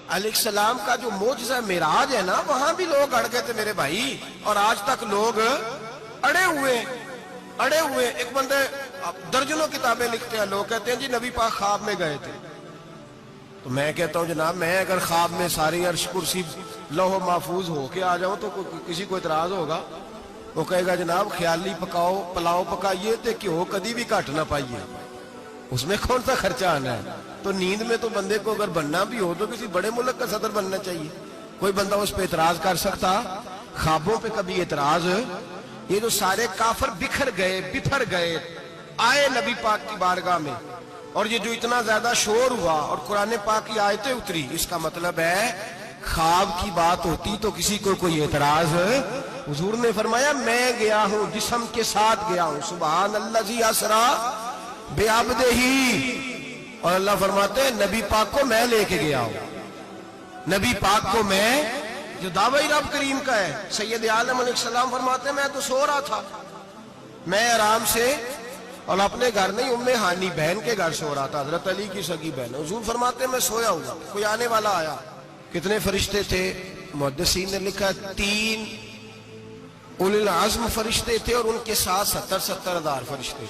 علیہ السلام کا جو معجزہ معراج ہے نا، وہاں بھی لوگ اڑ گئے تھے میرے بھائی، اور آج تک لوگ اڑے ہوئے۔ ایک بندے درجنوں کتابیں لکھتے ہیں، لوگ کہتے ہیں جی نبی پاک خواب میں گئے تھے۔ تو میں کہتا ہوں جناب، میں اگر خواب میں ساری عرش کرسی لوح و محفوظ ہو کے آ جاؤں تو کسی کو اعتراض ہوگا؟ وہ کہے گا جناب خیالی پلاؤ پکائیے تے کیوں کدی بھی گھٹ نہ پائیے، اس میں کون سا خرچہ آنا ہے؟ تو نیند میں تو بندے کو اگر بننا بھی ہو تو کسی بڑے ملک کا صدر بننا چاہیے۔ کوئی بندہ اس پہ اعتراض کر سکتا؟ خوابوں پہ کبھی اعتراض؟ یہ جو سارے کافر بکھر گئے آئے نبی پاک کی بارگاہ میں، اور یہ جو اتنا زیادہ شور ہوا اور قرآن پاک کی آیتیں اتری، اس کا مطلب ہے خواب کی بات ہوتی تو کسی کو کوئی اعتراض؟ حضور نے فرمایا میں گیا ہوں، جسم کے ساتھ گیا ہوں، سبحان الذی اسری بعبدہ، اور اللہ فرماتے ہیں نبی پاک کو میں لے کے گیا ہوں۔ نبی پاک کو میں، جو دعوی رب کریم کا ہے، سید عالم علیہ السلام فرماتے ہیں میں تو سو رہا تھا، میں آرام سے، اور اپنے گھر نہیں، ام ہانی بہن کے گھر سو رہا تھا، حضرت علی کی سگی بہن۔ حضور فرماتے ہیں میں سویا ہوا، کوئی آنے والا آیا۔ کتنے فرشتے تھے؟ محدثین نے لکھا 3 اولی العزم فرشتے تھے، اور ان کے ساتھ 70 ہزار فرشتے،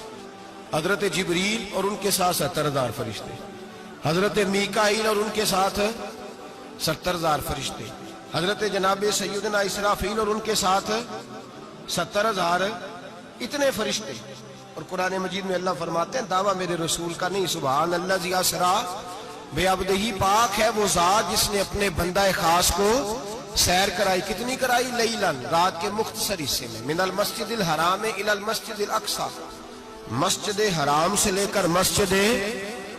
حضرت جبریل اور ان کے ساتھ 70 ہزار فرشتے، حضرت میکائیل اور ان کے ساتھ 70 ہزار فرشتے، حضرت جناب سیدنا اسرافیل اور ان کے ساتھ 70 ہزار، اتنے فرشتے۔ اور قرآن مجید میں اللہ فرماتے ہیں دعویٰ میرے رسول کا نہیں، سبحان الذی اسری بعبدہ، پاک ہے وہ ذات جس نے اپنے بندہ خاص کو سیر کرائی۔ کتنی کرائی؟ لیلن، رات کے مختصر حصے میں، من المسجد الحرام الی المسجد الاقصی، مسجد حرام سے لے کر مسجد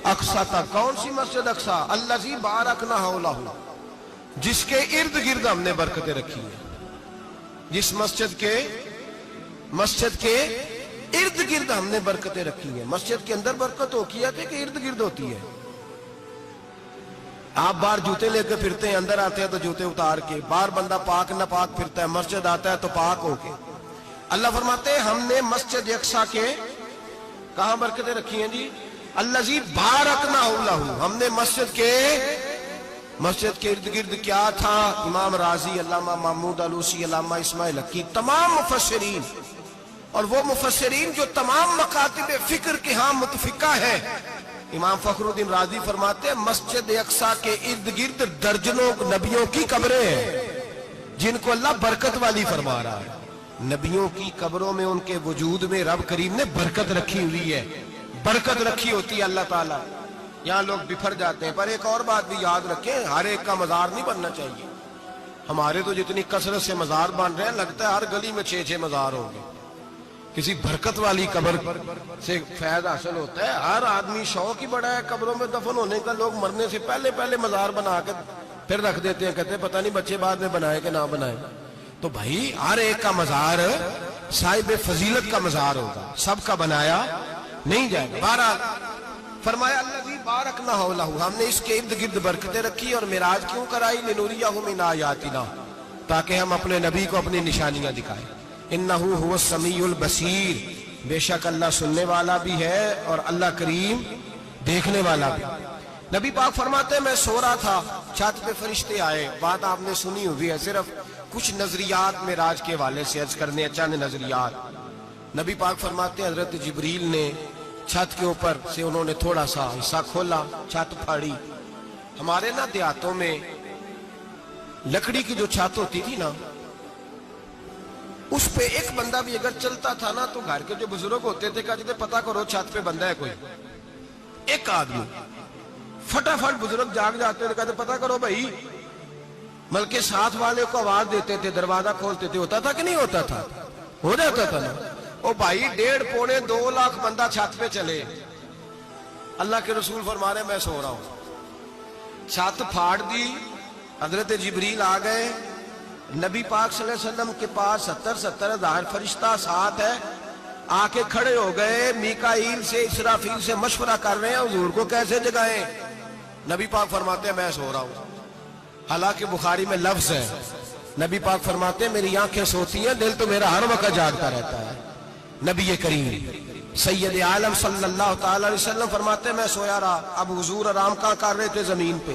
اقصی تک۔ کون سی مسجد اقصی؟ الذی بارکنا حولہ، جس کے ارد گرد ہم نے برکتیں رکھی ہیں۔ جس مسجد کے ارد گرد ہم نے برکتیں رکھی ہیں۔ مسجد کے اندر برکت ہوتی ہے کہ ارد گرد ہوتی ہے؟ آپ باہر جوتے لے کے پھرتے ہیں، اندر آتے ہیں تو جوتے اتار کے، باہر بندہ پاک نہ پاک پھرتا ہے، مسجد آتا ہے تو پاک ہو کے۔ اللہ فرماتے ہیں ہم نے مسجد اقصی کے کہاں برکتیں رکھی ہیں جی؟ الذی بارکنا حولہ، ہم نے مسجد کے ارد گرد کیا تھا؟ امام رازی، علامہ محمود علوسی، علامہ اسماعیل حقی، تمام مفسرین، اور وہ مفسرین جو تمام مکاتب فکر کے ہاں متفقہ ہے۔ امام فخر الدین رازی فرماتے ہیں مسجد اقصی کے ارد گرد درجنوں نبیوں کی قبریں ہیں جن کو اللہ برکت والی فرما رہا ہے۔ نبیوں کی قبروں میں، ان کے وجود میں رب کریم نے برکت رکھی ہوئی ہے، برکت رکھی ہوتی ہے اللہ تعالیٰ۔ یہاں لوگ بفر جاتے ہیں، پر ایک اور بات بھی یاد رکھیں، ہر ایک کا مزار نہیں بننا چاہیے۔ ہمارے تو جتنی کثرت سے مزار بن رہے ہیں، لگتا ہے ہر گلی میں 6 مزار ہوں گے۔ کسی برکت والی قبر سے فیض حاصل ہوتا ہے۔ ہر آدمی شوق ہی بڑا ہے قبروں میں دفن ہونے کا، لوگ مرنے سے پہلے مزار بنا کے پھر رکھ دیتے ہیں، کہتے ہیں پتہ نہیں بچے بعد میں بنائے کہ نہ بنائے۔ تو بھائی ہر ایک کا مزار صاحب فضیلت کا مزار ہوگا، سب کا بنایا نہیں جائے گا۔ بہرحال فرمایا الذی بارکنا حولہ، ہم نے اس کے ارد گرد برکتیں رکھی، اور معراج کیوں کرائی؟ لنوریہ من آیاتنا، تاکہ ہم اپنے نبی کو اپنی نشانیاں دکھائیں۔ انہ هو السمیع البصیر، بے شک اللہ سننے والا بھی ہے اور اللہ کریم دیکھنے والا بھی۔ نبی پاک فرماتے ہیں میں سو رہا تھا، چھت پہ فرشتے آئے۔ بات آپ نے سنی ہوئی ہے، صرف کچھ نظریات معراج کے حوالے سے عرض کرنے ہیں، چند نظریات۔ نبی پاک فرماتے ہیں حضرت جبریل نے چھت کے اوپر سے انہوں نے تھوڑا سا حصہ کھولا، چھت پھاڑی۔ ہمارے نا دیہاتوں میں لکڑی کی جو چھت ہوتی تھی نا، اس پہ ایک بندہ بھی اگر چلتا تھا نا تو گھر کے جو بزرگ ہوتے تھے کہتے تھے پتہ کرو چھت پہ بندہ ہے کوئی۔ ایک آدمی فٹافٹ بزرگ جاگ جاتے تھے، کہتے پتہ کرو بھائی، بلکہ ساتھ والے کو آواز دیتے تھے، دروازہ کھولتے تھے۔ ہوتا تھا کہ نہیں ہوتا تھا؟ ہو جاتا تھا نا۔ او بھائی 1.5-2 لاکھ بندہ چھت پہ چلے، اللہ کے رسول فرما رہے میں سو رہا ہوں۔ چھت پھاڑ دی، حضرت جبریل آ گئے، نبی پاک صلی اللہ علیہ وسلم کے پاس 70 ہزار فرشتہ ساتھ ہے، آ کے کھڑے ہو گئے، میکائیل سے اسرافیل سے مشورہ کر رہے ہیں حضور کو کیسے جگائیں۔ نبی پاک فرماتے ہیں میں سو رہا ہوں۔ حالانکہ بخاری میں لفظ ہے، نبی پاک فرماتے ہیں میری آنکھیں سوتی ہیں، دل تو میرا ہر وقت جاگتا رہتا ہے۔ نبی کریم سید عالم صلی اللہ تعالی علیہ وسلم فرماتے ہیں میں سویا رہا۔ اب حضور آرام کہاں کر رہے تھے؟ زمین پہ۔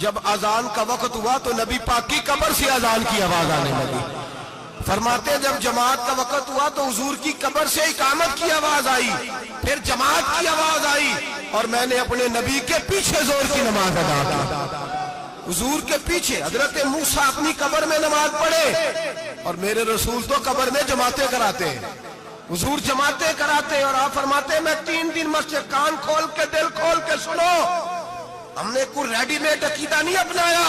جب اذان کا وقت ہوا تو نبی پاک کی قبر سے اذان کی آواز آنے لگی. فرماتے ہیں جب جماعت کا وقت ہوا تو حضور کی قبر سے اقامت کی آواز آئی, پھر جماعت کی آواز آئی, اور میں نے اپنے نبی کے پیچھے زور کی نماز ادا کی. حضور کے پیچھے حضرت موسیٰ اپنی قبر میں نماز پڑھے, اور میرے رسول تو قبر میں جماعتیں کراتے ہیں. حضور جماعتیں کراتے اور آپ فرماتے ہیں میں 3 دن مسجد, کان کھول کے دل کھول کے سنو, ہم نے کوئی ریڈی میڈ عقیدہ نہیں اپنایا,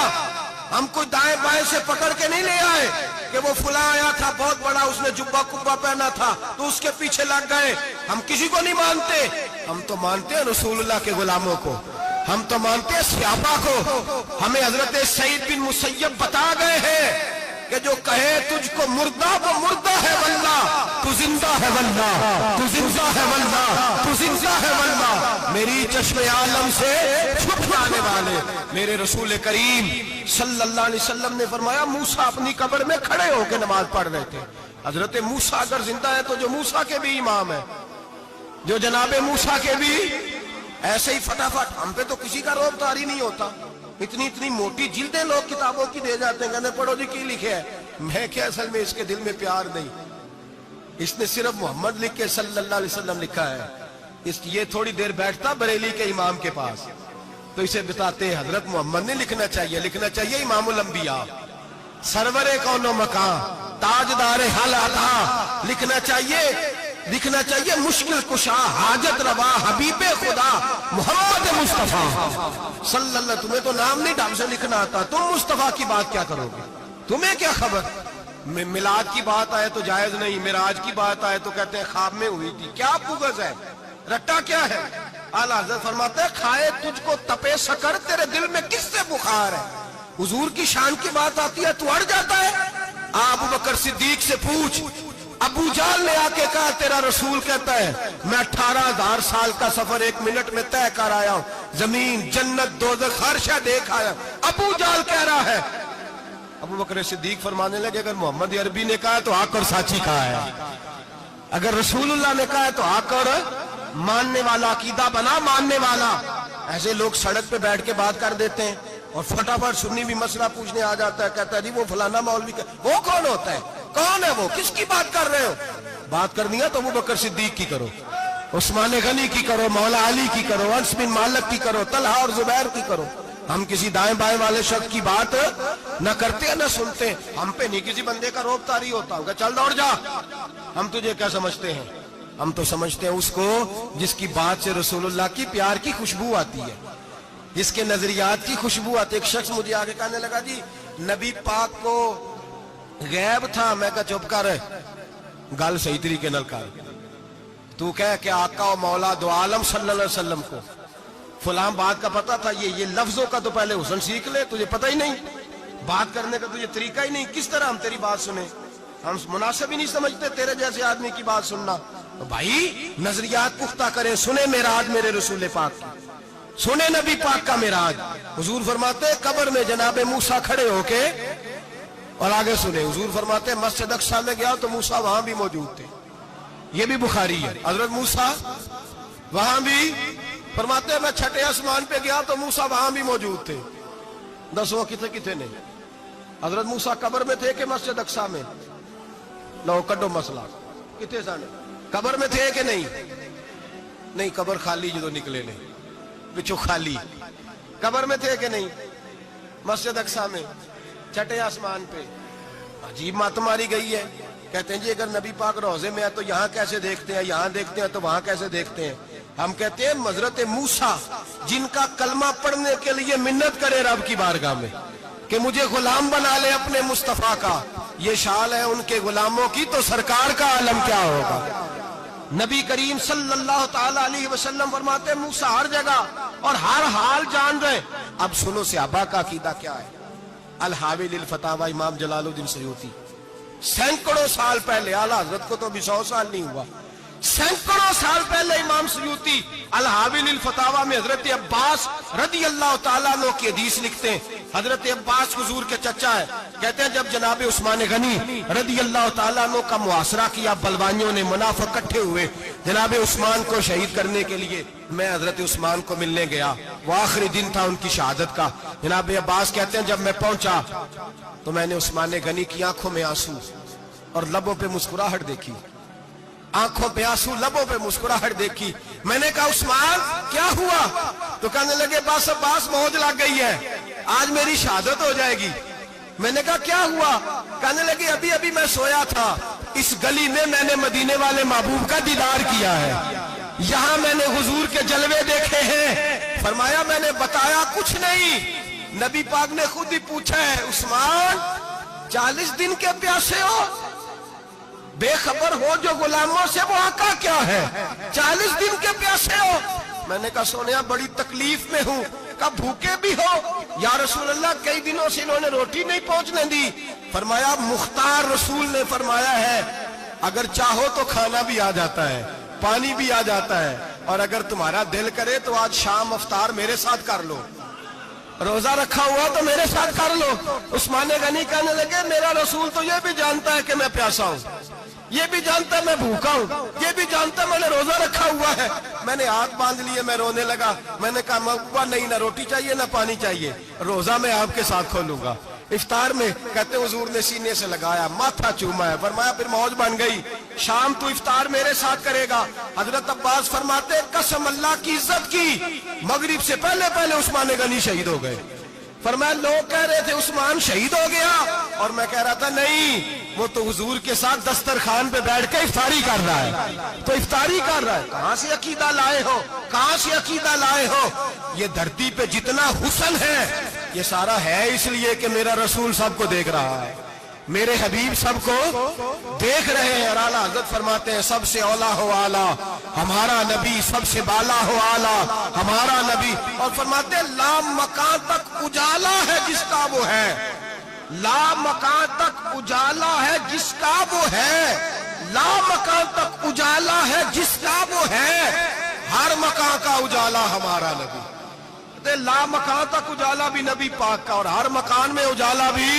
ہم کوئی دائیں بائیں سے پکڑ کے نہیں لے آئے کہ وہ فلاں آیا تھا بہت بڑا, اس نے جبہ کبہ پہنا تھا تو اس کے پیچھے لگ گئے. ہم کسی کو نہیں مانتے, ہم تو مانتے ہیں رسول اللہ کے غلاموں کو, ہم تو مانتے ہیں صحابہ کو. ہمیں حضرت سعید بن مسیب بتا گئے ہیں کہ جو کہے تجھ کو مردہ وہ مردہ ہے واللہ, تو زندہ ہے واللہ, تو زندہ ہے واللہ, تو زندہ ہے واللہ. میری چشم عالم سے چھپ جانے والے میرے رسول کریم صلی اللہ علیہ وسلم نے فرمایا موسیٰ اپنی قبر میں کھڑے ہو کے نماز پڑھ رہے تھے. حضرت موسیٰ اگر زندہ ہے تو جو موسیٰ کے بھی امام ہے, جو جناب موسیٰ کے بھی ایسے ہی فٹافٹ. ہم پہ تو کسی کا روب طاری نہیں ہوتا, اتنی موٹی جلدیں لوگ کتابوں کی دے جاتے ہیں, کہتے ہیں پڑھو جی کی لکھے ہے. میں کیا اصل میں اس کے دل میں پیار نہیں, اس نے صرف محمد لکھ کے صلی اللہ علیہ وسلم لکھا ہے. یہ تھوڑی دیر بیٹھتا بریلی کے امام کے پاس تو اسے بتاتے ہیں حضرت محمد نے لکھنا چاہیے امام الانبیاء, سرور کون و مکان, تاجدار حالات, لکھنا چاہیے مشکل کشا, حاجت روا, حبیب خدا محمد مصطفیٰ صلی اللہ. تمہیں تو نام نہیں ڈھنگ سے لکھنا آتا, تم مصطفیٰ کی بات کیا کرو گے, تمہیں کیا خبر. میلاد کی بات آئے تو جائز نہیں, معراج کی بات آئے تو کہتے ہیں خواب میں ہوئی تھی. کیا بغض ہے, رٹا کیا ہے. اعلیٰ حضرت فرماتا ہے کھائے تجھ کو تپے سکر, تیرے دل میں کس سے بخار ہے. حضور کی شان کی بات آتی ہے تو اڑ جاتا ہے. ابو بکر صدیق سے پوچھ, ابو جال نے آ کے کہا تیرا رسول کہتا ہے میں 18,000 سال کا سفر 1 منٹ میں طے کر آیا ہوں, زمین جنت دوزخ ہر شے دیکھ آیا. ابو جال کہہ رہا ہے. ابو بکر صدیق فرمانے لگے اگر محمد عربی نے کہا تو آ کر ساتھی کہا ہے, اگر رسول اللہ نے کہا ہے تو آ کر ماننے والا, عقیدہ بنا ماننے والا. ایسے لوگ سڑک پہ بیٹھ کے بات کر دیتے ہیں اور فٹافٹ سنی بھی مسئلہ پوچھنے آ جاتا ہے, کہتا ہے جی وہ فلانا مولوی کا, وہ کون ہوتا ہے, کون ہے وہ, کس کی بات کر رہے ہو. بات کرنی ہے تو ابو بکر صدیق کی کرو, عثمان غنی کی کرو, مولا علی کی کرو, انس بن مالک کی کرو, طلحہ اور زبیر کی کرو. ہم کسی دائیں بائیں والے شخص کی بات نہ کرتے ہیں نہ سنتے ہیں. ہم پہ نہیں کسی بندے کا روب طاری ہوتا ہوگا چل دوڑ جا, ہم تجھے کیا سمجھتے ہیں, ہم تو سمجھتے ہیں اس کو جس کی بات سے رسول اللہ کی پیار کی خوشبو آتی ہے, جس کے نظریات کی خوشبو آتی ہے. ایک شخص مجھے آگے کہنے لگا جی نبی پاک کو غیب تھا. میں کہا چپ کر, گل صحیح طریقے نال کر. تو کہہ کہ آقا و مولا دو عالم صلی اللہ علیہ وسلم کو فلاں بات کا پتا تھا, یہ لفظوں کا تو پہلے حسن سیکھ لے, تجھے پتہ ہی نہیں, بات کرنے کا تجھے طریقہ ہی نہیں, کس طرح ہم تیری بات سنیں, ہم مناسب ہی نہیں سمجھتے تیرے جیسے آدمی کی بات سننا. بھائی نظریات پختہ کریں, سنیں معراج میرے رسول پاک کی, سنیں نبی پاک کا معراج. حضور فرماتے قبر میں جناب موسیٰ کھڑے ہو کے, اور آگے سنیں حضور فرماتے مسجد اقصیٰ میں گیا تو موسیٰ وہاں بھی موجود تھے, یہ بھی بخاری ہے. حضرت موسیٰ وہاں بھی فرماتے میں 6 آسمان پہ گیا تو موسیٰ وہاں بھی موجود تھے. دسو کتنے نہیں, حضرت موسیٰ قبر میں تھے کہ مسجد اقصیٰ میں, لو کڈو مسئلہ, کتنے سانے قبر میں تھے کہ نہیں, قبر خالی جو نکلے نے پچھو خالی, قبر میں تھے کہ نہیں, مسجد اقصیٰ میں 6 آسمان پہ. عجیب مات ماری گئی ہے. کہتے ہیں جی اگر نبی پاک روضے میں ہے تو یہاں کیسے دیکھتے ہیں, یہاں دیکھتے ہیں تو وہاں کیسے دیکھتے ہیں. ہم کہتے ہیں حضرت موسیٰ جن کا کلمہ پڑھنے کے لیے منت کرے رب کی بارگاہ میں کہ مجھے غلام بنا لے اپنے مصطفیٰ کا, یہ شان ہے ان کے غلاموں کی, تو سرکار کا عالم کیا ہوگا. نبی کریم صلی اللہ تعالی علیہ وسلم فرماتے موسیٰ ہر جگہ اور ہر حال جان رہے. اب سنو صحابہ کا عقیدہ کیا ہے. الحاوی للفتاوی امام جلال الدین سیوطی, سینکڑوں سال پہلے, اعلیٰ حضرت کو تو ابھی 100 سال نہیں ہوا, سینکڑوں سال پہلے امام سیوطی الحاوی للفتاوی میں حضرت عباس رضی اللہ تعالیٰ عنہ کی حدیث لکھتے ہیں حضرت عباس حضور کے چچا ہے، کہتے ہیں جب جناب عثمان غنی رضی اللہ تعالیٰ عنہ کا محاصرہ کیا، بلوانیوں نے منافق اکٹھے ہوئے جناب عثمان کو شہید کرنے کے لیے، میں حضرت عثمان کو ملنے گیا، وہ آخری دن تھا ان کی شہادت کا۔ جناب عباس کہتے ہیں جب میں پہنچا تو میں نے عثمان غنی کی آنکھوں میں آنسو اور لبوں پہ مسکراہٹ دیکھی، آنکھوں پہ آنسو لبوں پہ مسکراہٹ دیکھی۔ میں نے کہا عثمان کیا ہوا؟ تو کہنے لگے بس عباس موج لگ گئی ہے، آج میری شہادت ہو جائے گی۔ میں نے کہا کیا ہوا؟ کہنے لگے ابھی ابھی میں سویا تھا، اس گلی میں میں نے مدینے والے محبوب کا دیدار کیا ہے، یہاں میں نے حضور کے جلوے دیکھے ہیں۔ فرمایا میں نے بتایا کچھ نہیں، نبی پاک نے خود ہی پوچھا ہے عثمان 40 دن کے پیاسے ہو، بے خبر ہو جو غلاموں سے وہ آقا کیا ہے، 40 دن کے پیاسے ہو۔ میں نے کہا سونیا بڑی تکلیف میں ہوں۔ کہا بھوکے بھی ہو؟ یا رسول اللہ کئی دنوں سے انہوں نے روٹی نہیں پہنچنے دی۔ فرمایا مختار رسول نے فرمایا ہے اگر چاہو تو کھانا بھی آ جاتا ہے، پانی بھی آ جاتا ہے، اور اگر تمہارا دل کرے تو آج شام افطار میرے ساتھ کر لو، روزہ رکھا ہوا تو میرے ساتھ کر لو۔ عثمان غنی کہنے لگے میرا رسول تو یہ بھی جانتا ہے کہ میں پیاسا ہوں، یہ بھی جانتا ہے میں بھوکا ہوں، یہ بھی جانتا ہے میں نے روزہ رکھا ہوا ہے۔ میں نے ہاتھ باندھ لیے، میں رونے لگا۔ میں نے کہا محبوبہ نہیں، نہ روٹی چاہیے نہ پانی چاہیے، روزہ میں آپ کے ساتھ کھولوں گا۔ افطار میں کہتے حضور نے سینے سے لگایا، ماتھا چوما ہے، فرمایا پھر موج بن گئی، شام تو افطار میرے ساتھ کرے گا۔ حضرت عباس فرماتے قسم اللہ کی عزت کی، مغرب سے پہلے پہلے عثمان غنی شہید ہو گئے۔ فرمایا لوگ کہہ رہے تھے عثمان شہید ہو گیا، اور میں کہہ رہا تھا نہیں، وہ تو حضور کے ساتھ دسترخوان پہ بیٹھ کے افطاری کر رہا ہے، تو افطاری کر رہا ہے۔ کہاں سے عقیدہ لائے ہو، کہاں سے عقیدہ لائے ہو؟ یہ دھرتی پہ جتنا حسن ہے یہ سارا ہے اس لیے کہ میرا رسول سب کو دیکھ رہا ہے، میرے حبیب سب کو دیکھ رہے ہیں۔ اور اعلیٰ حضرت فرماتے ہیں سب سے اولا ہو اعلیٰ ہمارا نبی، سب سے بالا ہو اعلیٰ ہمارا نبی۔ اور فرماتے ہیں لا مکان تک اجالا ہے جس کا وہ ہے، لا مکان تک اجالا ہے جس کا وہ ہے، لا مکان تک اجالا ہے جس کا وہ ہے، ہر مکان کا اجالا ہمارا نبی۔ لا مکان تک اجالا بھی نبی پاک کا، اور ہر مکان میں اجالا بھی،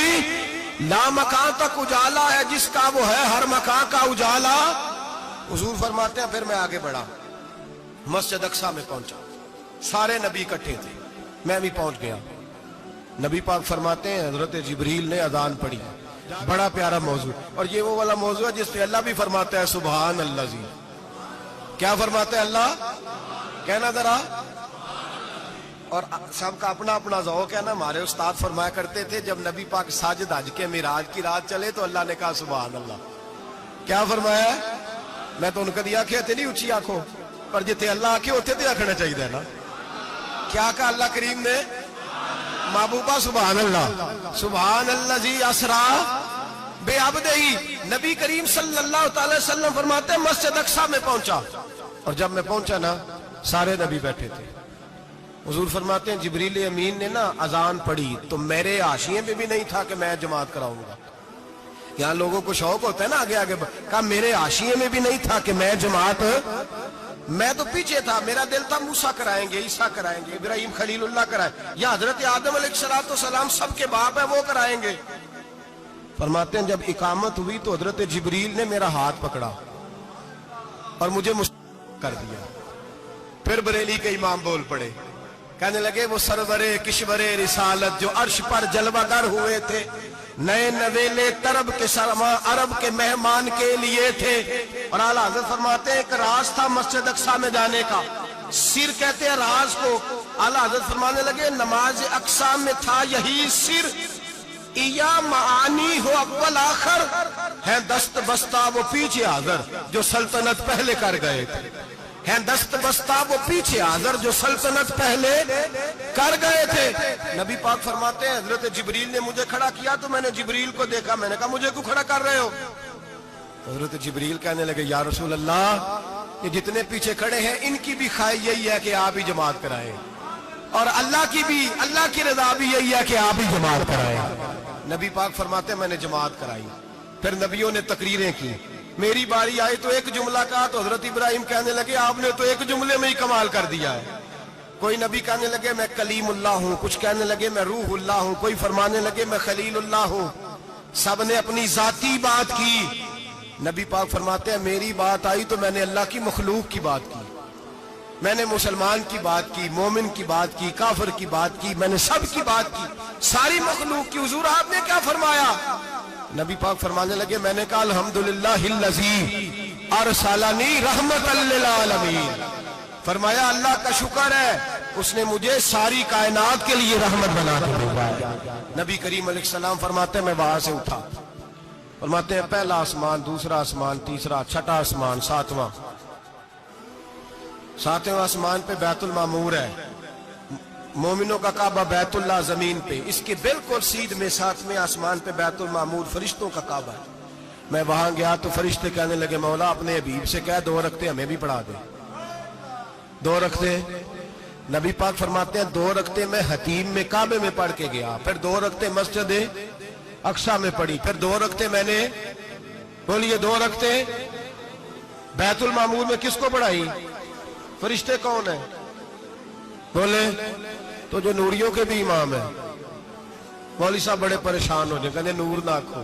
لا مکان تک اجالا ہے جس کا وہ ہے، ہر مکان کا اجالا۔ حضور فرماتے ہیں پھر میں آگے بڑھا، مسجد اقصی میں پہنچا، سارے نبی اکٹھے تھے، میں بھی پہنچ گیا۔ نبی پاک فرماتے ہیں حضرت جبریل نے اذان پڑھی، بڑا پیارا موضوع، اور یہ وہ والا موضوع ہے جس پہ اللہ بھی فرماتا ہے سبحان اللہ جی۔ کیا فرماتے ہیں اللہ؟ کہنا ذرا، اور سب کا اپنا اپنا ذوق ہے نا۔ ہمارے استاد فرمایا کرتے تھے جب نبی پاک ساجد حج کے معراج کی رات چلے تو اللہ نے کہا سبحان اللہ۔ کیا فرمایا ہے؟ میں تو ان کا دیا آنکھیں تھے نہیں اونچی آنکھوں پر، جتنے اللہ آنکھیں ہوتے تھے آنکھنا چاہیے نا۔ کیا کہا اللہ کریم نے؟ محبوبہ سبحان اللہ، سبحان اللہ جی اسرا بے عبدہی۔ نبی کریم صلی اللہ تعالی وسلم فرماتے ہیں مسجد اقصی میں پہنچا، اور جب میں پہنچا نا سارے نبی بیٹھے تھے۔ حضور فرماتے ہیں جبریل امین نے نا اذان پڑھی تو میرے حاشیے میں بھی نہیں تھا کہ میں جماعت کراؤں گا۔ یہاں لوگوں کو شوق ہوتا ہے نا آگے آگے، کہا میرے حاشیے میں بھی نہیں تھا کہ میں جماعت، میں تو پیچھے تھا، میرا دل تھا موسیٰ کرائیں گے، عیسیٰ کرائیں گے، ابراہیم خلیل اللہ کرائیں، یا حضرت آدم علیہ السلام سب کے باپ ہے وہ کرائیں گے۔ فرماتے ہیں جب اقامت ہوئی تو حضرت جبریل نے میرا ہاتھ پکڑا اور مجھے کر دیا۔ پھر بریلی کے امام بول پڑے، کہنے لگے وہ سرورے کشورے رسالت جو عرش پر جلوہ گر ہوئے تھے، نئے نویلے طرب کے سرما عرب کے مہمان کے لیے تھے۔ اور اعلیٰ حضرت فرماتے ہیں ایک راز تھا مسجد اقصی میں جانے کا، سر کہتے ہیں راز کو۔ اعلیٰ حضرت فرمانے لگے نماز اقصی میں تھا یہی سر، یا معانی ہو اول آخر، ہے دست بستہ وہ پیچھے حاضر جو سلطنت پہلے کر گئے تھے، ہے دست بستہ وہ پیچھے حاضر جو سلطنت پہلے کر گئے تھے۔ نبی پاک فرماتے ہیں حضرت جبریل نے مجھے کھڑا کیا تو میں نے جبریل کو دیکھا، میں نے کہا مجھے کیوں کھڑا کر رہے ہو؟ حضرت جبریل کہنے لگے یا رسول اللہ یہ جتنے پیچھے کھڑے ہیں ان کی بھی خواہش یہی ہے کہ آپ ہی جماعت کرائیں، اور اللہ کی رضا بھی یہی ہے کہ آپ ہی جماعت کرائیں۔ نبی پاک فرماتے ہیں میں نے جماعت کرائی، پھر نبیوں نے تقریریں کی، میری باری آئی تو ایک جملہ کہا تو حضرت ابراہیم کہنے لگے آپ نے تو ایک جملے میں ہی کمال کر دیا ہے، کوئی نبی کہنے لگے میں کلیم اللہ ہوں، کچھ کہنے لگے میں روح اللہ ہوں، کوئی فرمانے لگے میں خلیل اللہ ہوں، سب نے اپنی ذاتی بات کی۔ نبی پاک فرماتے ہیں میری بات آئی تو میں نے اللہ کی مخلوق کی بات کی، میں نے مسلمان کی بات کی، مومن کی بات کی، کافر کی بات کی، میں نے سب کی بات کی، ساری مخلوق کی۔ حضور آپ نے کیا فرمایا؟ نبی پاک فرمانے لگے میں نے کہا الحمدللہ الذی ارسلنی رحمت للعالمین، فرمایا اللہ کا شکر ہے اس نے مجھے ساری کائنات کے لیے رحمت بنا کے بھیجا۔ نبی کریم علیہ السلام فرماتے ہیں میں وہاں سے اٹھا، فرماتے ہیں پہلا آسمان، دوسرا آسمان، تیسرا، چھٹا آسمان، ساتواں آسمان پہ بیت المعمور ہے، مومنوں کا کعبہ بیت اللہ زمین پہ، اس کے بالکل سیدھ میں ساتویں آسمان پہ بیت المعمور فرشتوں کا کعبہ ہے۔ میں وہاں گیا تو فرشتے کہنے لگے مولا اپنے حبیب سے کہہ 2 رکعتیں ہمیں بھی پڑھا دے۔ 2 رکعتیں نبی پاک فرماتے ہیں 2 رکعتیں میں حتیم میں کعبے میں پڑھ کے گیا، پھر 2 رکعتیں مسجد اقصی میں پڑھی، پھر 2 رکعتیں میں نے بولیے 2 رکعتیں بیت المعمور میں کس کو پڑھائی؟ فرشتے کون ہیں بولے؟ تو جو نوریوں کے بھی امام ہیں۔ مولوی صاحب بڑے پریشان ہو جائے، کہنے نور نہ آکھو۔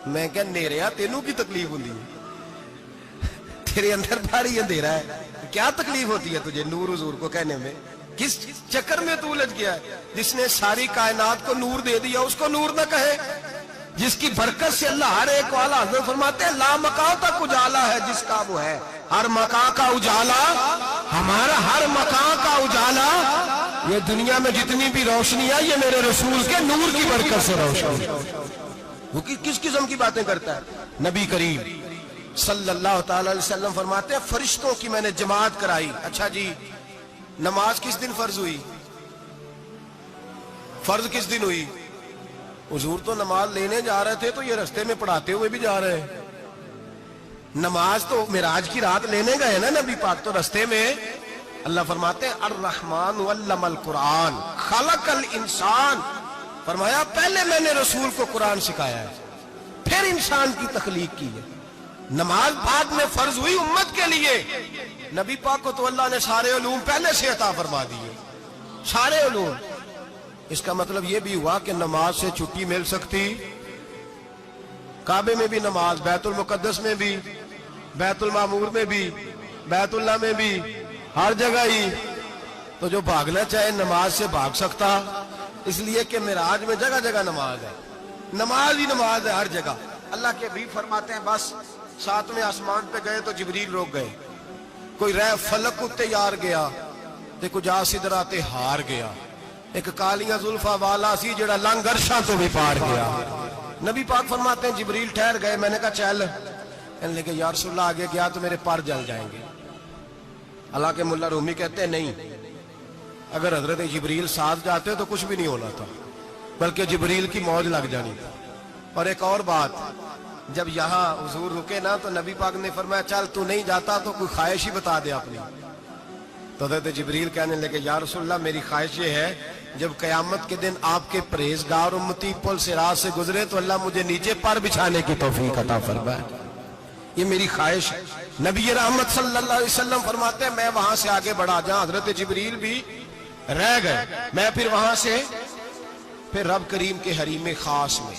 میں کہ نیریا تینوں کی تکلیف ہوتی ہے، تیرے اندر بھاری اندھیرا ہے، کیا تکلیف ہوتی ہے تجھے نور حضور کو کہنے میں؟ کس چکر میں تو الجھ گیا ہے؟ جس نے ساری کائنات کو نور دے دیا اس کو نور نہ کہے؟ جس کی برکت سے اللہ ہر ایک والا، حضرت فرماتے ہیں لا مکان تک اجالا ہے جس کا وہ ہے، ہر مکان کا اجالا ہمارا، ہر مکان کا اجالا، یہ دنیا میں جتنی بھی روشنی ہے یہ میرے رسول کے نور کی برکت سے روشن ہے۔ وہ کس قسم کی باتیں کرتا ہے؟ نبی کریم صلی اللہ تعالی علیہ وسلم فرماتے ہیں فرشتوں کی میں نے جماعت کرائی۔ اچھا جی نماز کس دن فرض ہوئی؟ فرض کس دن ہوئی؟ حضور تو نماز لینے جا رہے تھے تو یہ رستے میں پڑھاتے ہوئے بھی جا رہے ہیں۔ نماز تو معراج کی رات لینے گئے نا نبی پاک، تو رستے میں اللہ فرماتے ہیں الرحمن علم القرآن خلق الانسان، فرمایا پہلے میں نے رسول کو قرآن سکھایا ہے پھر انسان کی تخلیق کی ہے۔ نماز بعد میں فرض ہوئی امت کے لیے، نبی پاک کو تو اللہ نے سارے علوم پہلے سے عطا فرما دیے، سارے علوم۔ اس کا مطلب یہ بھی ہوا کہ نماز سے چھٹی مل سکتی، کعبے میں بھی نماز، بیت المقدس میں بھی، بیت المعمور میں بھی، بیت اللہ میں بھی، ہر جگہ ہی۔ تو جو بھاگنا چاہے نماز سے بھاگ سکتا، اس لیے کہ معراج میں جگہ جگہ نماز ہے، نماز ہی نماز ہے ہر جگہ۔ اللہ کے حبیب فرماتے ہیں بس 7ویں آسمان پہ گئے تو جبریل روک گئے، کوئی رہ فلک اتے یار گیا تے کچھ جا سدراتے ہار گیا، ایک کالیاں زلفا والا سی جڑا لنگ عرشاں تو بھی پار گیا۔ نبی پاک فرماتے ہیں جبریل ٹھہر گئے، میں نے کہا چل، کہنے لگے یا رسول اللہ آگے گیا تو میرے پر جل جائیں گے۔ اللہ کے ملا رومی کہتے ہیں نہیں، اگر حضرت جبریل ساتھ جاتے تو کچھ بھی نہیں ہونا تھا، بلکہ جبریل کی موج لگ جانی تھی۔ اور ایک اور بات، جب یہاں حضور رکے نا تو نبی پاک نے فرمایا چل تو نہیں جاتا تو کوئی خواہش ہی بتا دے اپنی۔ تو حضرت جبریل کہنے لگے یا رسول اللہ میری خواہش یہ ہے جب قیامت کے دن آپ کے پرہیزگار امتی پل سے راہ سے گزرے تو اللہ مجھے نیچے پر بچھانے کی توفیق عطا فرمائے، یہ میری خواہش ہے۔ نبی رحمت صلی اللہ علیہ وسلم فرماتے ہیں میں وہاں سے آگے بڑھا جہاں حضرت جبریل بھی رہ گئے، میں پھر وہاں سے پھر رب کریم کے حریم خاص میں۔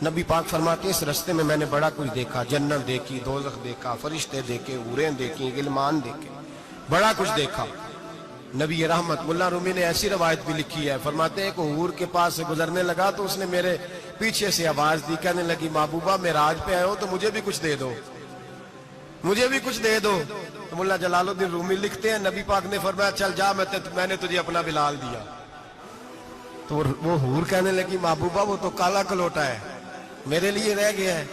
نبی پاک فرماتے ہیں اس رستے میں نے بڑا کچھ دیکھا، جنت دیکھی، دوزخ دیکھا، فرشتے دیکھے، حوریں دیکھی، غلمان دیکھے، بڑا کچھ دیکھا۔ نبی رحمت ملا رومی نے ایسی روایت بھی لکھی ہے، فرماتے ہیں کہ حور کے پاس سے گزرنے لگا تو اس نے میرے پیچھے سے آواز دی، کہنے لگی محبوبہ معراج پہ آئے ہو تو مجھے بھی کچھ دے دو، مجھے بھی کچھ دے دو۔ تو ملا جلال الدین رومی لکھتے ہیں نبی پاک نے فرمایا چل جا میں نے تجھے اپنا بلال دیا۔ تو وہ حور کہنے لگی محبوبہ وہ تو کالا کلوٹا ہے، میرے لیے رہ گیا ہے۔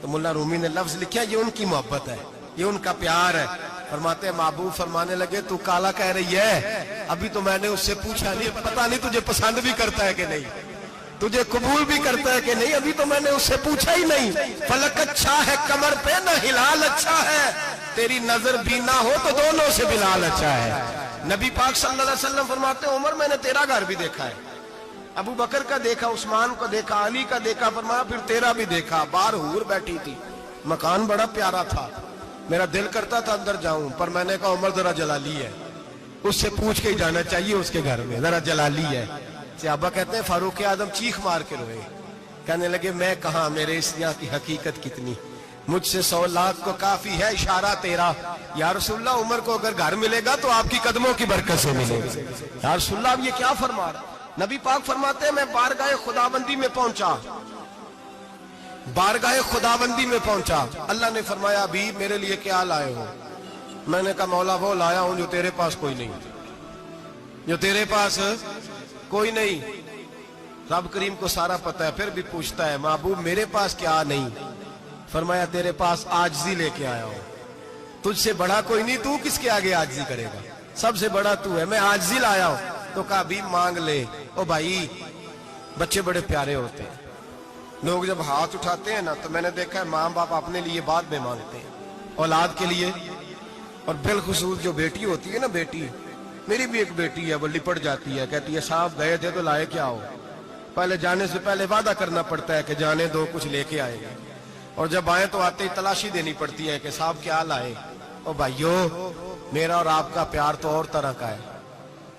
تو ملا رومی نے لفظ لکھا یہ ان کی محبت ہے، یہ ان کا پیار ہے۔ فرماتے ہیں محبوب فرمانے لگے تو کالا کہہ رہی ہے، ابھی تو میں نے اس سے پوچھا نہیں، پتہ نہیں تجھے پسند بھی کرتا ہے کہ نہیں، تجھے قبول بھی کرتا ہے کہ نہیں، ابھی تو میں نے اس سے پوچھا ہی نہیں۔ فلک اچھا ہے کمر پہ نہ ہلال اچھا ہے، تیری نظر بھی نہ ہو تو دونوں سے بلال اچھا ہے۔ نبی پاک صلی اللہ علیہ وسلم فرماتے ہیں عمر میں نے تیرا گھر بھی دیکھا ہے، ابو بکر کا دیکھا، عثمان کو دیکھا، علی کا دیکھا، فرمایا پھر تیرا بھی دیکھا، باہر حور بیٹھی تھی، مکان بڑا پیارا تھا، میرا دل کرتا تھا اندر جاؤں پر میں نے کہا عمر ذرا جلالی ہے، اس سے پوچھ کے ہی جانا چاہیے اس کے گھر میں، ذرا جلالی ہے۔ صحابہ کہتے ہیں فاروق اعظم چیخ مار کے روئے، کہنے لگے میں کہاں، میرے اس یہاں کی حقیقت کتنی، مجھ سے 100 لاکھ کو کافی ہے اشارہ تیرا۔ یا رسول اللہ عمر کو اگر گھر ملے گا تو آپ کی قدموں کی برکت سے ملے گا۔ یا رسول اللہ اب یہ کیا فرما رہا؟ نبی پاک فرماتے ہیں میں بارگاہ خداوندی میں پہنچا، بارگاہ خداوندی میں پہنچا، اللہ نے فرمایا ابھی میرے لیے کیا لائے ہو؟ میں نے کہا مولا وہ لایا ہوں جو تیرے پاس کوئی نہیں، جو تیرے پاس کوئی نہیں۔ رب کریم کو سارا پتہ ہے، پھر بھی پوچھتا ہے محبوب میرے پاس کیا نہیں؟ فرمایا تیرے پاس عاجزی لے کے آیا ہوں، تجھ سے بڑا کوئی نہیں، تو کس کے آگے عاجزی کرے گا، سب سے بڑا تو ہے، میں عاجزی لایا ہوں۔ تو کہا ابھی مانگ لے۔ او بھائی بچے بڑے پیارے ہوتے ہیں، لوگ جب ہاتھ اٹھاتے ہیں نا تو میں نے دیکھا ہے ماں باپ اپنے لیے بعد میں مانگتے ہیں، اولاد کے لیے، اور بالخصوص جو بیٹی ہوتی ہے نا، بیٹی، میری بھی ایک بیٹی ہے، وہ لپٹ جاتی ہے، کہتی ہے صاحب گئے تھے تو لائے کیا ہو؟ پہلے جانے سے پہلے وعدہ کرنا پڑتا ہے کہ جانے دو کچھ لے کے آئے گا، اور جب آئے تو آتے ہی تلاشی دینی پڑتی ہے کہ صاحب کیا لائے۔ او بھائیو میرا اور آپ کا پیار تو اور طرح کا ہے،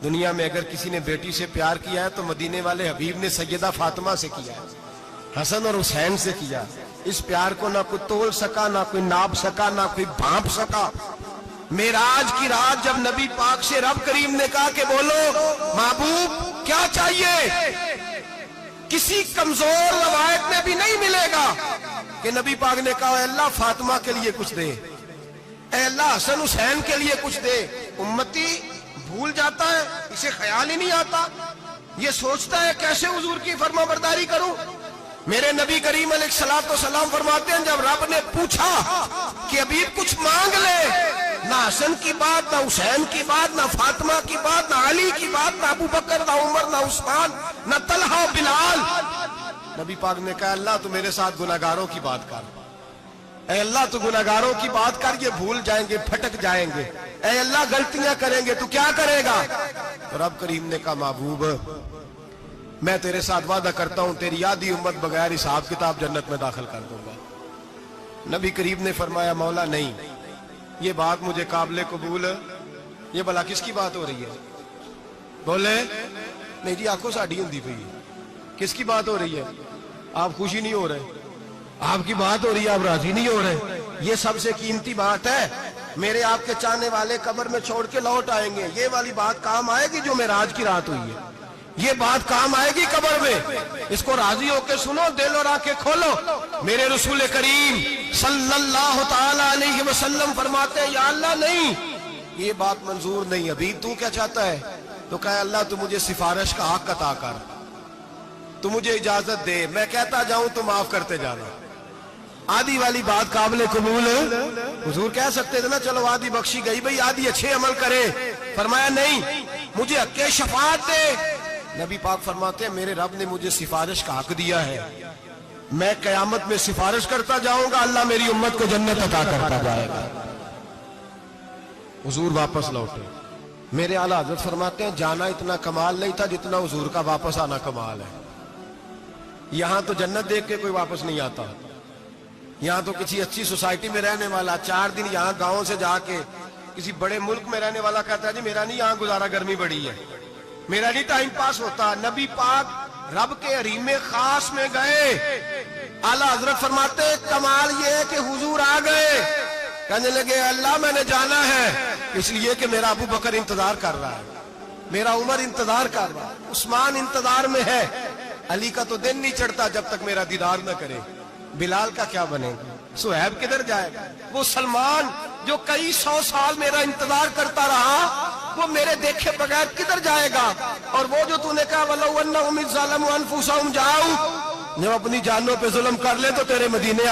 دنیا میں اگر کسی نے بیٹی سے پیار کیا ہے تو مدینے والے حبیب نے سیدہ فاطمہ سے کیا ہے، حسن اور حسین سے کیا۔ اس پیار کو نہ کوئی تول سکا، نہ کوئی ناپ سکا، نہ کوئی بھانپ سکا۔ معراج کی رات جب نبی پاک سے رب کریم نے کہا کہ بولو محبوب کیا چاہیے، کسی کمزور روایت میں بھی نہیں ملے گا کہ نبی پاک نے کہا اے اللہ فاطمہ کے لیے کچھ دے، اے اللہ حسن حسین کے لیے کچھ دے۔ امتی بھول جاتا ہے، اسے خیال ہی نہیں آتا، یہ سوچتا ہے کیسے حضور کی فرما برداری کروں۔ میرے نبی کریم علیہ الصلوۃ والسلام فرماتے ہیں جب رب نے پوچھا کہ ابھی کچھ مانگ لے، نہ حسن کی بات، نہ حسین کی بات، نہ فاطمہ کی بات، نہ علی کی بات، نہ ابو بکر، نہ عمر، نہ عثمان، نہ طلحہ، بلال۔ نبی پاک نے کہا اللہ تو میرے ساتھ گناہگاروں کی بات کر، اے اللہ تو گناہگاروں کی بات کر، یہ بھول جائیں گے، پھٹک جائیں گے، اے اللہ غلطیاں کریں گے تو کیا کرے گا؟ تو رب کریم نے کہا محبوب میں تیرے ساتھ وعدہ کرتا ہوں تیری آدھی امت بغیر حساب کتاب جنت میں داخل کر دوں گا۔ نبی کریم نے فرمایا مولا نہیں، یہ بات مجھے قابل قبول، یہ بھلا کس کی بات ہو رہی ہے؟ بولے نہیں جی آنکھوں ساڑھی ہوندی پئی، کس کی بات ہو رہی ہے؟ آپ خوشی نہیں ہو رہے، آپ کی بات ہو رہی ہے، آپ راضی نہیں ہو رہے۔ یہ سب سے قیمتی بات ہے، میرے آپ کے چاہنے والے قبر میں چھوڑ کے لوٹ آئیں گے، یہ والی بات کام آئے گی جو معراج کی رات ہوئی ہے، یہ بات کام آئے گی قبر میں، اس کو راضی ہو کے سنو، دل اور آنکھیں کھولو۔ میرے رسول کریم صلی اللہ تعالی علیہ وسلم فرماتے ہیں یا اللہ نہیں، یہ بات منظور نہیں، ابھی تو کیا چاہتا ہے؟ تو کہا اللہ تو مجھے سفارش کا حق عطا کر، تو مجھے اجازت دے، میں کہتا جاؤں تو معاف کرتے جانا۔ آدھی والی بات قابل قبول، حضور کہہ سکتے تھے نا چلو آدھی بخشی گئی بھئی آدھی اچھے عمل کرے، فرمایا نہیں مجھے حق شفاعت دے۔ نبی پاک فرماتے ہیں میرے رب نے مجھے سفارش کا حق دیا ہے، میں قیامت میں سفارش کرتا جاؤں گا، اللہ میری امت کو جنت عطا کرتا جائے گا۔ حضور واپس لوٹے، میرے اعلیٰ حضرت فرماتے ہیں جانا اتنا کمال نہیں تھا جتنا حضور کا واپس آنا کمال ہے۔ یہاں تو جنت دیکھ کے کوئی واپس نہیں آتا، یہاں تو کسی اچھی سوسائٹی میں رہنے والا 4 دن یہاں گاؤں سے جا کے کسی بڑے ملک میں رہنے والا کہتا ہے جی میرا نہیں یہاں گزارا، گرمی بڑی ہے، میرا نہیں ٹائم پاس ہوتا۔ نبی پاک رب کے حریم خاص میں گئے، اعلیٰ حضرت فرماتے ہیں کمال یہ ہے کہ حضور آ گئے، کہنے لگے اللہ میں نے جانا ہے اس لیے کہ میرا ابو بکر انتظار کر رہا ہے، میرا عمر انتظار کر رہا ہے، عثمان انتظار میں ہے، علی کا تو دن نہیں چڑھتا جب تک میرا دیدار نہ کرے، بلال کا کیا بنے گا، صہیب کدھر جائے گا، وہ سلمان جو کئی 100 سال میرا انتظار کرتا رہا وہ میرے دیکھے بغیر کدھر جائے گا، اور وہ جو تو نے کہا وَلَوْ أَنَّهُمْ إِذْ ظَلَمُوا أَنفُسَهُمْ جَاءُوا، جب اپنی جانوں پہ ظلم کر لے تو تیرے مدینے